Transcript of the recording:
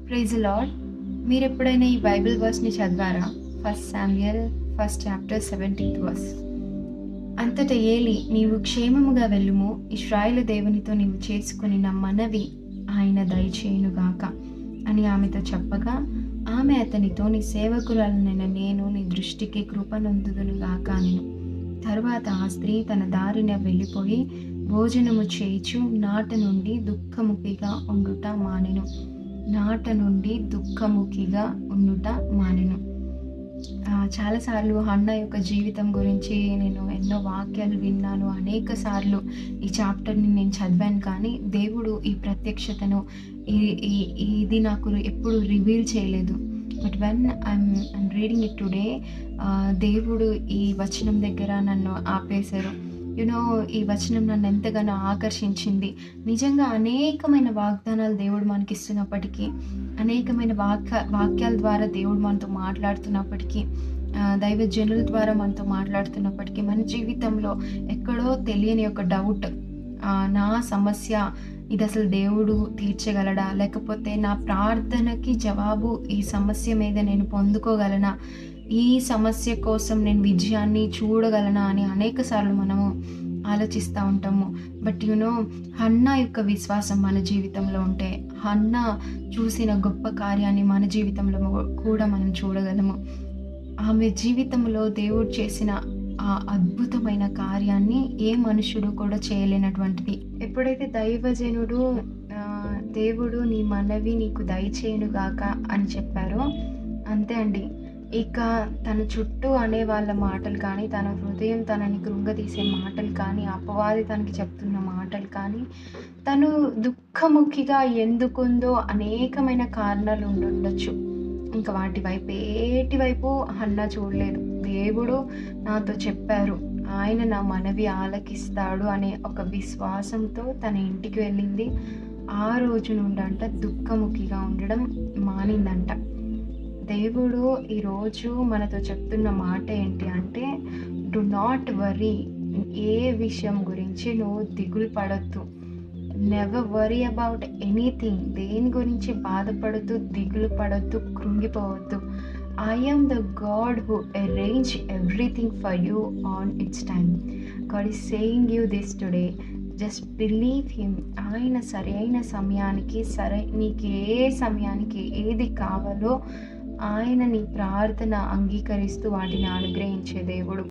Praise the lord. మీరెప్పుడైనా ఈ Bible వర్స్‌ని చదివారా? 1 శామ్యూయల్ 1 చాప్టర్ 17th వర్స్. అంతట ఏలి, నీవు క్షేమముగా వెళ్ళుము, ఇశ్రాయేలు దేవునితో నీవు చేసుకొనిన మనవి ఆయన దయచేయునుగాక అని ఆమెతో చెప్పగా, ఆమె అతనితో, నీ సేవకురాలినైన నేను నీ దృష్టికి కృప నొందుదునుగాక అనెను. తరువాత ఆ స్త్రీ తన దారిన వెళ్ళిపోయి భోజనము చేయుచు నాట నుండి దుఃఖముఖిగా ఉండుట మానెను. చాలాసార్లు హన్నా యొక్క జీవితం గురించి నేను ఎన్నో వాక్యాలు విన్నాను. అనేక సార్లు ఈ చాప్టర్ని నేను చదివాను. కానీ దేవుడు ఈ ప్రత్యక్షతను ఇది నాకు ఎప్పుడు రివీల్ చేయలేదు. But when I'm reading it today, దేవుడు ఈ వచనం దగ్గర నన్ను ఆపేశారు. ఈ వచనం నన్ను ఎంతగానో ఆకర్షించింది. నిజంగా అనేకమైన వాగ్దానాలు దేవుడు మనకిస్తున్నప్పటికీ, అనేకమైన వాక్యాల ద్వారా దేవుడు మనతో మాట్లాడుతున్నప్పటికీ, దైవజనుల ద్వారా మనతో మాట్లాడుతున్నప్పటికీ, మన జీవితంలో ఎక్కడో తెలియని ఒక డౌట్, నా సమస్య ఇది అసలు దేవుడు తీర్చగలడా, లేకపోతే నా ప్రార్థనకి జవాబు ఈ సమస్య మీద నేను పొందుకోగలనా, ఈ సమస్య కోసం నేను విజయాన్ని చూడగలనా అని అనేక సార్లు మనము ఆలోచిస్తూ ఉంటాము. బట్ హన్నా యొక్క విశ్వాసం మన జీవితంలో ఉంటే, హన్నా చూసిన గొప్ప కార్యాన్ని మన జీవితంలో కూడా మనం చూడగలము. ఆమె జీవితంలో దేవుడు చేసిన ఆ అద్భుతమైన కార్యాన్ని ఏ మనుషుడు కూడా చేయలేనటువంటిది. ఎప్పుడైతే దైవజనుడు దేవుడు నీ మనవి నీకు దయచేయునుగాక అని చెప్పారో, అంతే అండి. ఇక తన చుట్టూ అనే వాళ్ళ మాటలు కానీ, తన హృదయం తనని కృంగదీసే మాటలు కానీ, అపవాది తనకి చెప్తున్న మాటలు కానీ, తను దుఃఖముఖిగా ఎందుకుందో అనేకమైన కారణాలు ఉండుండొచ్చు. ఇంకా ఏటి వైపు హన్నా చూడలేదు. దేవుడు నాతో చెప్పారు, ఆయన నా మనవి ఆలకిస్తాడు అనే ఒక విశ్వాసంతో తన ఇంటికి వెళ్ళింది. ఆ రోజు నుండంట దుఃఖముఖిగా ఉండడం మానిందంట. దేవుడు ఈరోజు మనతో చెప్తున్న మాట ఏంటి అంటే, డు నాట్ వరీ. ఏ విషయం గురించి నువ్వు దిగులు పడొద్దు. Never worry about anything. దేని గురించి బాధపడద్దు, దిగులు పడొద్దు, కృంగిపోవద్దు. I am the God who arrange everything for you on its time. God is saying you this today. Just believe him. ఆయన సరైన సమయానికి నీకు ఏ సమయానికి ఏది కావాలో ఆయన నీ ప్రార్థన అంగీకరిస్తూ వాటిని అనుగ్రహించే దేవుడు.